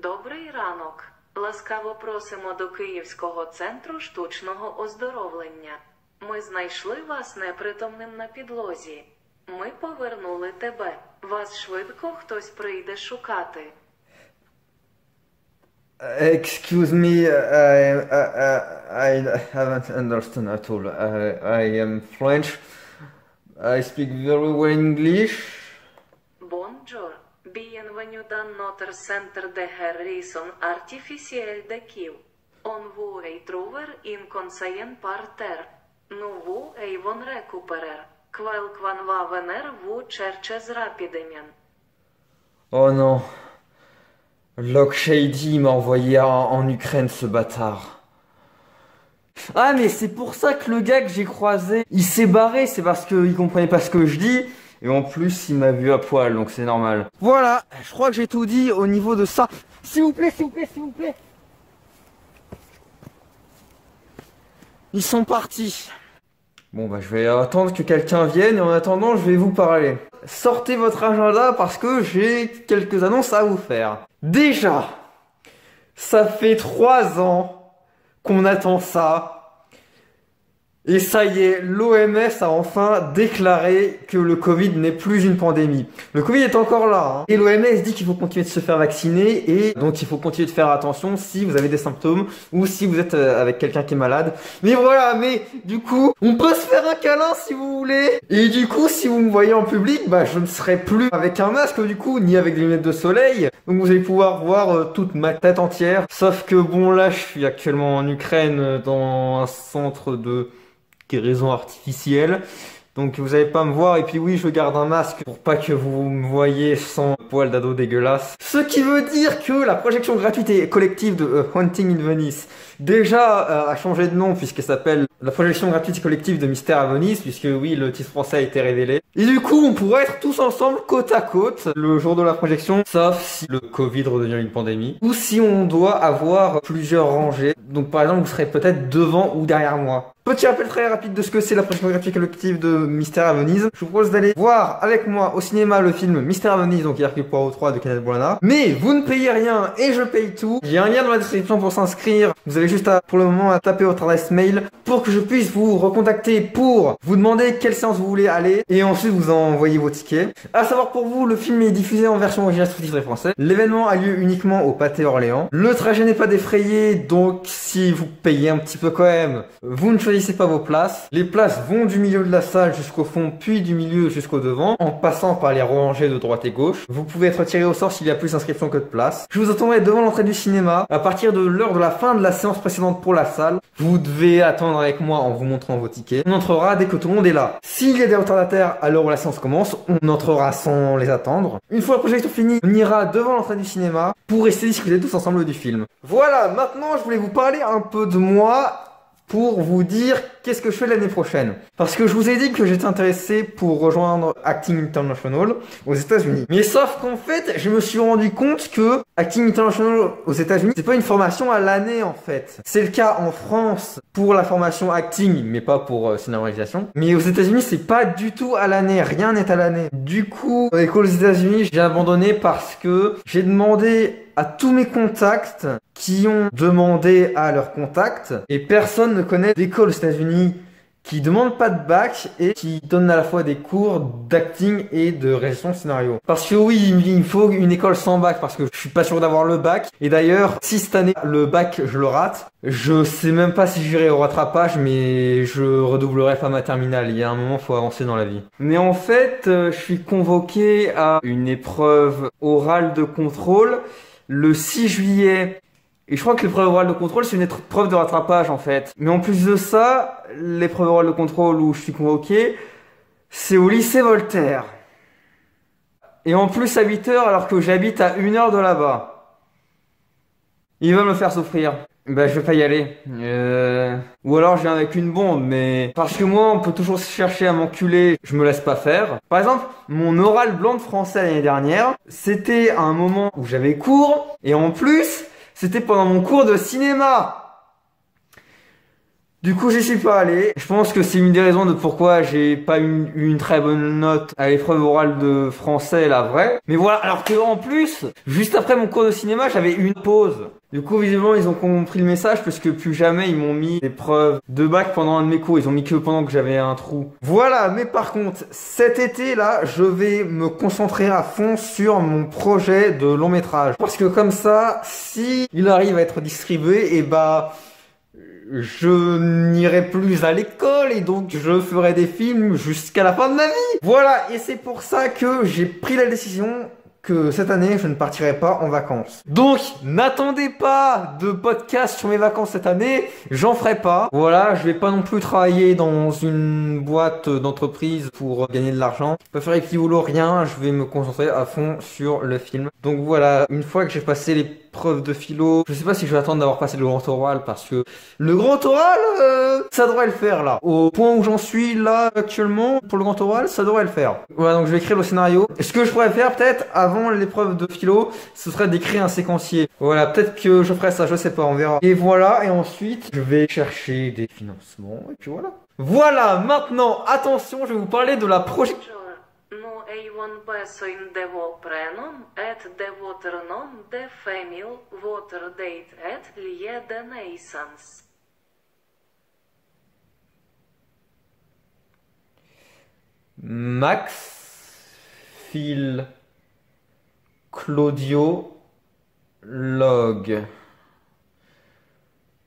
Добрий ранок. Ласкаво просимо до Київського центру штучного оздоровлення. Ми знайшли вас непритомним на підлозі. Ми повернули тебе. Вас швидко хтось прийде шукати. Excuse me, I haven't understood at all. I am French. I speak very well English. Bonjour. Bienvenue dans notre centre de guérison artificielle de Kiev. On vous retrouve in conseil par terre. Nous vous avons récupéré. Quelqu'un va venir vous chercher rapidement. Oh non. Locke Shady m'a envoyé en Ukraine, ce bâtard. Ah, mais c'est pour ça que le gars que j'ai croisé, il s'est barré, c'est parce qu'il comprenait pas ce que je dis. Et en plus, il m'a vu à poil, donc c'est normal. Voilà, je crois que j'ai tout dit au niveau de ça. S'il vous plaît, s'il vous plaît, s'il vous plaît. Ils sont partis. Bon, bah je vais attendre que quelqu'un vienne et en attendant, je vais vous parler. Sortez votre agenda parce que j'ai quelques annonces à vous faire. Déjà, ça fait 3 ans qu'on attend ça. Et ça y est, l'OMS a enfin déclaré que le Covid n'est plus une pandémie. Le Covid est encore là, hein. Et l'OMS dit qu'il faut continuer de se faire vacciner et donc il faut continuer de faire attention si vous avez des symptômes ou si vous êtes avec quelqu'un qui est malade. Mais voilà, mais du coup, on peut se faire un câlin si vous voulez. Et du coup, si vous me voyez en public, bah je ne serai plus avec un masque du coup, ni avec des lunettes de soleil. Donc vous allez pouvoir voir toute ma tête entière. Sauf que bon là, je suis actuellement en Ukraine dans un centre de guérison artificielle, donc vous allez pas me voir. Et puis oui, je garde un masque pour pas que vous me voyez sans poil d'ado dégueulasse. Ce qui veut dire que la projection gratuite et collective de Haunting in Venice déjà a changé de nom puisqu'elle s'appelle la projection gratuite et collective de Mystère à Venise, puisque oui, le titre français a été révélé. Et du coup, on pourrait être tous ensemble côte à côte le jour de la projection, sauf si le Covid redevient une pandémie, ou si on doit avoir plusieurs rangées. Donc par exemple, vous serez peut-être devant ou derrière moi. Petit rappel très rapide de ce que c'est la projection gratuite et collective de Mystère à Venise. Je vous propose d'aller voir avec moi au cinéma le film Mystère à Venise, donc Hercule Poirot 3 de Kenneth Branagh. Mais vous ne payez rien et je paye tout. Il y a un lien dans la description pour s'inscrire. Vous avez juste à, pour le moment, à taper votre adresse mail pour que je puisse vous recontacter pour vous demander quelle séance vous voulez aller et ensuite vous envoyer vos tickets. À savoir pour vous, le film est diffusé en version originale sous-titrée français. L'événement a lieu uniquement au Pâté Orléans. Le trajet n'est pas défrayé, donc si vous payez un petit peu quand même, vous ne choisissez pas vos places. Les places vont du milieu de la salle jusqu'au fond, puis du milieu jusqu'au devant, en passant par les rangées de droite et gauche. Vous pouvez être tiré au sort s'il y a plus d'inscriptions que de places. Je vous attendrai devant l'entrée du cinéma à partir de l'heure de la fin de la séance précédente pour la salle. Vous devez attendre avec moi en vous montrant vos tickets. On entrera dès que tout le monde est là. S'il y a des retardataires à l'heure où la séance commence, on entrera sans les attendre. Une fois la projection finie, on ira devant l'entrée du cinéma pour rester discuter tous ensemble du film. Voilà, maintenant je voulais vous parler un peu de moi pour vous dire qu'est-ce que je fais l'année prochaine. Parce que je vous ai dit que j'étais intéressé pour rejoindre Acting International aux États-Unis. Mais sauf qu'en fait, je me suis rendu compte que Acting International aux États-Unis, c'est pas une formation à l'année en fait. C'est le cas en France pour la formation acting, mais pas pour scénarisation. Mais aux États-Unis, c'est pas du tout à l'année. Rien n'est à l'année. Du coup, école aux États-Unis, j'ai abandonné parce que j'ai demandé à tous mes contacts qui ont demandé à leurs contacts et personne ne connaît d'école aux États-Unis qui demande pas de bac et qui donne à la fois des cours d'acting et de réalisation de scénario. Parce que oui, il faut une école sans bac parce que je suis pas sûr d'avoir le bac. Et d'ailleurs, si cette année le bac je le rate, je sais même pas si j'irai au rattrapage, mais je redoublerai pas ma terminale. Il y a un moment, faut avancer dans la vie. Mais en fait, je suis convoqué à une épreuve orale de contrôle le 6 juillet. Et je crois que l'épreuve orale de contrôle, c'est une épreuve de rattrapage, en fait. Mais en plus de ça, l'épreuve orale de contrôle où je suis convoqué, c'est au lycée Voltaire. Et en plus à 8 heures, alors que j'habite à 1 heure de là-bas. Ils veulent me faire souffrir. Ben, je vais pas y aller. Ou alors je viens avec une bombe, mais... Parce que moi, on peut toujours chercher à m'enculer, je me laisse pas faire. Par exemple, mon oral blanc de français l'année dernière, c'était un moment où j'avais cours, et en plus... C'était pendant mon cours de cinéma. Du coup, j'y suis pas allé. Je pense que c'est une des raisons de pourquoi j'ai pas eu une très bonne note à l'épreuve orale de français, la vraie. Mais voilà, alors que en plus, juste après mon cours de cinéma, j'avais une pause. Du coup, visiblement, ils ont compris le message parce que plus jamais ils m'ont mis l'épreuve de bac pendant un de mes cours. Ils ont mis que pendant que j'avais un trou. Voilà, mais par contre, cet été-là, je vais me concentrer à fond sur mon projet de long métrage. Parce que comme ça, si il arrive à être distribué, et bah, je n'irai plus à l'école et donc je ferai des films jusqu'à la fin de ma vie. Voilà, et c'est pour ça que j'ai pris la décision que cette année, je ne partirai pas en vacances. Donc, n'attendez pas de podcast sur mes vacances cette année, j'en ferai pas. Voilà, je vais pas non plus travailler dans une boîte d'entreprise pour gagner de l'argent. Je peux faire les petits boulots, rien, je vais me concentrer à fond sur le film. Donc voilà, une fois que j'ai passé l'épreuve de philo, je sais pas si je vais attendre d'avoir passé le grand oral parce que le grand oral, ça devrait le faire là. Au point où j'en suis là actuellement, pour le grand oral, ça devrait le faire. Voilà, donc je vais écrire le scénario. Ce que je pourrais faire peut-être avant l'épreuve de philo, ce serait d'écrire un séquencier. Voilà, peut-être que je ferai ça, je sais pas, on verra. Et voilà, et ensuite, je vais chercher des financements, et puis voilà. Voilà, maintenant, attention, je vais vous parler de la projection. Nu ei un besoin de vos prénoms et de votre nom de famille, votre date et lieu de naissance. Max, Phil, Claudio, Log.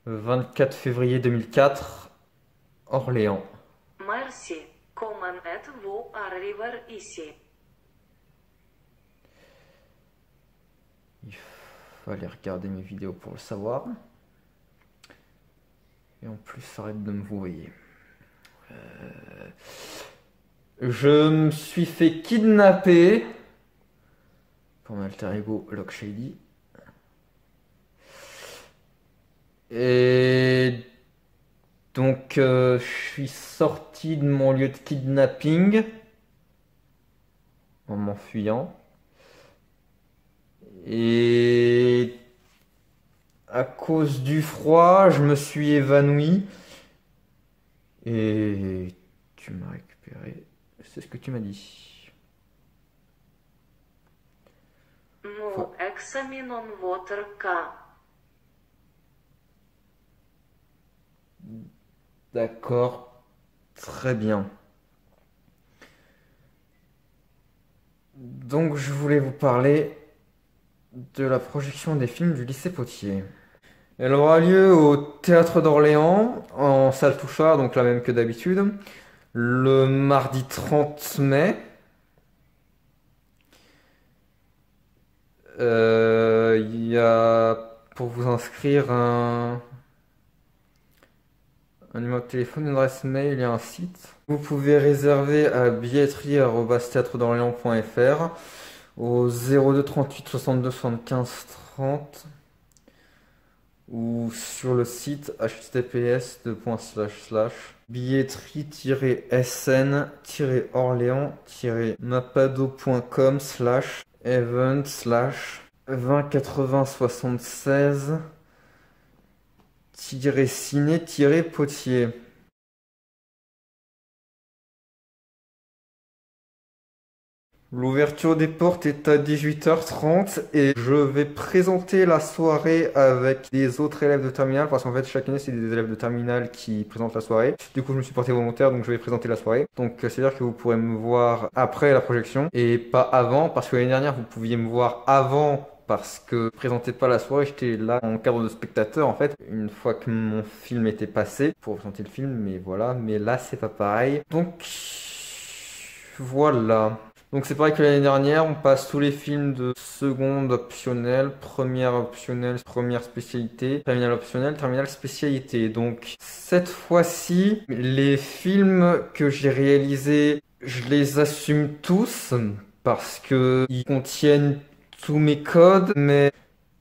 24 février 2004, Orléans. Merci. Comment êtes-vous arrivé ici? Il fallait regarder mes vidéos pour le savoir. Et en plus, arrête de me voyer. Je me suis fait kidnapper pour mon alter ego Log Shady. Et donc, je suis sorti de mon lieu de kidnapping en m'enfuyant. Et à cause du froid, je me suis évanoui. Et tu m'as récupéré. C'est ce que tu m'as dit. Nous examinons votre cas. D'accord, très bien. Donc je voulais vous parler de la projection des films du lycée Potier. Elle aura lieu au Théâtre d'Orléans, en salle Touchard, donc la même que d'habitude, le mardi 30 mai. Il y a pour vous inscrire un numéro de téléphone, une adresse mail, il y a un site. Vous pouvez réserver à billetterie@théâtredorléans.fr au 02 38 62 75 30 ou sur le site https://billetterie-sn-orléans-mapado.com/event/208076 ciné-potier. L'ouverture des portes est à 18h30 et je vais présenter la soirée avec des autres élèves de terminale parce qu'en fait chaque année c'est des élèves de terminale qui présentent la soirée. Du coup je me suis porté volontaire donc je vais présenter la soirée. Donc c'est-à-dire que vous pourrez me voir après la projection et pas avant parce que l'année dernière vous pouviez me voir avant parce que je présentais pas la soirée, j'étais là en cadre de spectateur en fait, une fois que mon film était passé pour présenter le film, mais voilà, mais là c'est pas pareil. Donc voilà. Donc c'est pareil que l'année dernière, on passe tous les films de seconde optionnelle, première optionnelle, première spécialité, terminale optionnelle, terminale spécialité. Donc cette fois-ci, les films que j'ai réalisés, je les assume tous parce que ils contiennent tous mes codes, mais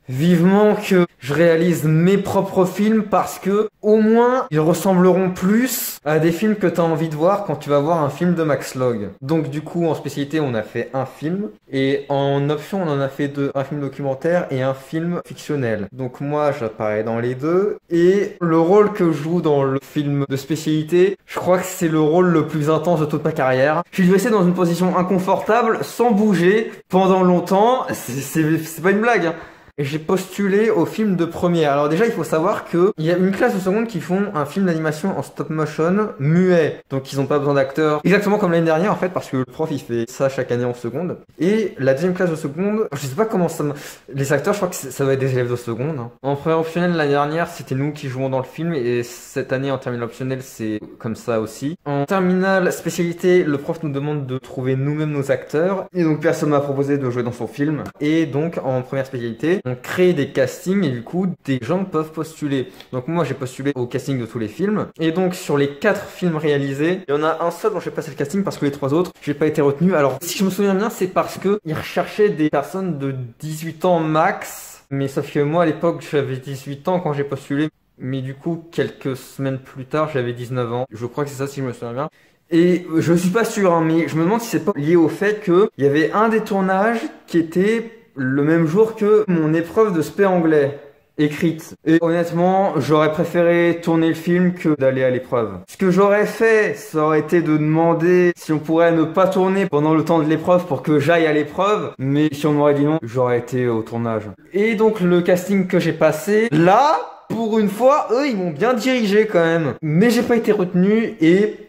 Vivement que je réalise mes propres films parce que au moins ils ressembleront plus à des films que tu as envie de voir quand tu vas voir un film de Max Log. Donc du coup en spécialité on a fait un film et en option on en a fait deux, un film documentaire et un film fictionnel. Donc moi j'apparais dans les deux et le rôle que je joue dans le film de spécialité, je crois que c'est le rôle le plus intense de toute ma carrière. Je suis resté dans une position inconfortable sans bouger pendant longtemps, c'est pas une blague hein. Et j'ai postulé au film de première. Alors déjà, il faut savoir que il y a une classe de seconde qui font un film d'animation en stop motion muet. Donc ils ont pas besoin d'acteurs. Exactement comme l'année dernière en fait, parce que le prof il fait ça chaque année en seconde. Et la deuxième classe de seconde, je sais pas comment ça... Les acteurs, je crois que ça va être des élèves de seconde. Hein. En première optionnelle, l'année dernière, c'était nous qui jouons dans le film. Et cette année, en terminale optionnelle, c'est comme ça aussi. En terminale spécialité, le prof nous demande de trouver nous-mêmes nos acteurs. Et donc personne m'a proposé de jouer dans son film. Et donc en première spécialité, on crée des castings et du coup des gens peuvent postuler. Donc moi j'ai postulé au casting de tous les films et donc sur les 4 films réalisés, il y en a un seul dont j'ai passé le casting parce que les 3 autres j'ai pas été retenu. Alors si je me souviens bien c'est parce que ils recherchaient des personnes de 18 ans max, mais sauf que moi à l'époque j'avais 18 ans quand j'ai postulé, mais du coup quelques semaines plus tard j'avais 19 ans. Je crois que c'est ça si je me souviens bien. Et je suis pas sûr hein, mais je me demande si c'est pas lié au fait que il y avait un des tournages qui était le même jour que mon épreuve de spé anglais écrite. Et honnêtement, j'aurais préféré tourner le film que d'aller à l'épreuve. Ce que j'aurais fait, ça aurait été de demander si on pourrait ne pas tourner pendant le temps de l'épreuve pour que j'aille à l'épreuve. Mais si on m'aurait dit non, j'aurais été au tournage. Et donc le casting que j'ai passé, là, pour une fois, eux, ils m'ont bien dirigé quand même. Mais j'ai pas été retenu et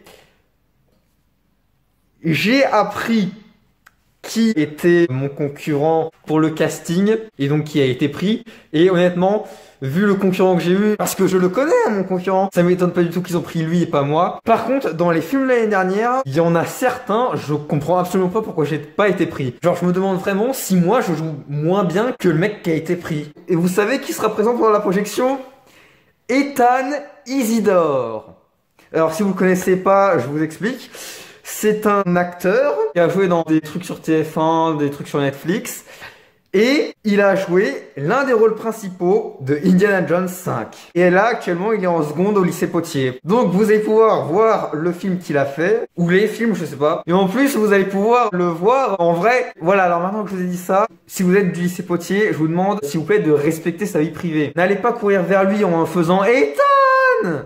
j'ai appris qui était mon concurrent pour le casting et donc qui a été pris. Et honnêtement, vu le concurrent que j'ai eu, parce que je le connais mon concurrent, ça m'étonne pas du tout qu'ils ont pris lui et pas moi. Par contre, dans les films de l'année dernière, il y en a certains, je comprends absolument pas pourquoi j'ai pas été pris. Genre je me demande vraiment si moi je joue moins bien que le mec qui a été pris. Et vous savez qui sera présent pendant la projection? Ethan Isidore. Alors si vous le connaissez pas, je vous explique. C'est un acteur qui a joué dans des trucs sur TF1, des trucs sur Netflix. Et il a joué l'un des rôles principaux de Indiana Jones 5. Et là, actuellement, il est en seconde au lycée Potier. Donc, vous allez pouvoir voir le film qu'il a fait, ou les films, je sais pas. Et en plus, vous allez pouvoir le voir en vrai. Voilà, alors maintenant que je vous ai dit ça, si vous êtes du lycée Potier, je vous demande, s'il vous plaît, de respecter sa vie privée. N'allez pas courir vers lui en faisant « Ethan !»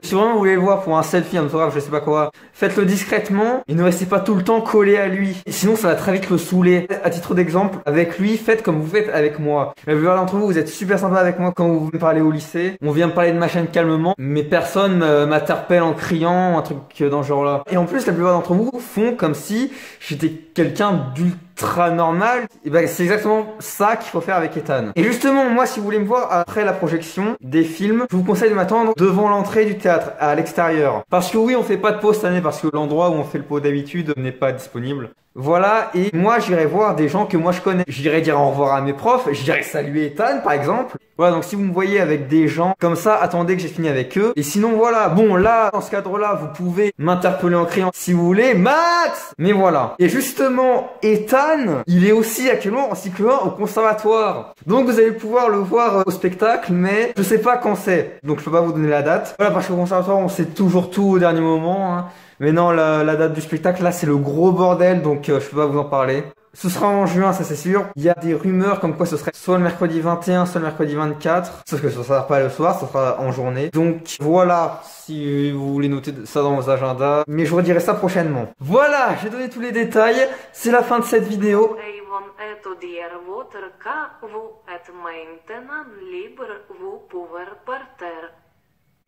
Si vraiment vous voulez le voir pour un selfie, un photographe, je sais pas quoi, faites-le discrètement et ne restez pas tout le temps collé à lui. Et sinon, ça va très vite le saouler. À titre d'exemple, avec lui, faites comme vous faites avec moi. La plupart d'entre vous, vous êtes super sympa avec moi quand vous me parlez au lycée. On vient me parler de ma chaîne calmement, mais personne m'interpelle en criant, un truc dans ce genre-là. Et en plus, la plupart d'entre vous font comme si j'étais quelqu'un d'ultra normal. Et ben, c'est exactement ça qu'il faut faire avec Ethan. Et justement, moi, si vous voulez me voir après la projection des films, je vous conseille de m'attendre devant l'entrée du théâtre, à l'extérieur. Parce que oui, on fait pas de pause cette année parce que l'endroit où on fait le pot d'habitude n'est pas disponible. Voilà, et moi j'irai voir des gens que moi je connais. J'irai dire au revoir à mes profs, j'irai saluer Ethan par exemple. Voilà, donc si vous me voyez avec des gens comme ça, attendez que j'ai fini avec eux. Et sinon voilà, bon là, dans ce cadre-là, vous pouvez m'interpeller en criant si vous voulez, Max. Mais voilà. Et justement, Ethan, il est aussi actuellement en cycle 1 au conservatoire. Donc vous allez pouvoir le voir au spectacle, mais je sais pas quand c'est. Donc je peux pas vous donner la date. Voilà, parce qu'au conservatoire, on sait toujours tout au dernier moment, hein. Mais non, la date du spectacle, là, c'est le gros bordel, donc je peux pas vous en parler. Ce sera en juin, ça c'est sûr. Il y a des rumeurs comme quoi ce serait soit le mercredi 21, soit le mercredi 24. Sauf que ça sera pas le soir, ça sera en journée. Donc voilà, si vous voulez noter ça dans vos agendas. Mais je vous redirai ça prochainement. Voilà, j'ai donné tous les détails. C'est la fin de cette vidéo.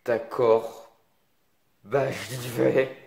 D'accord. Bah j'y vais.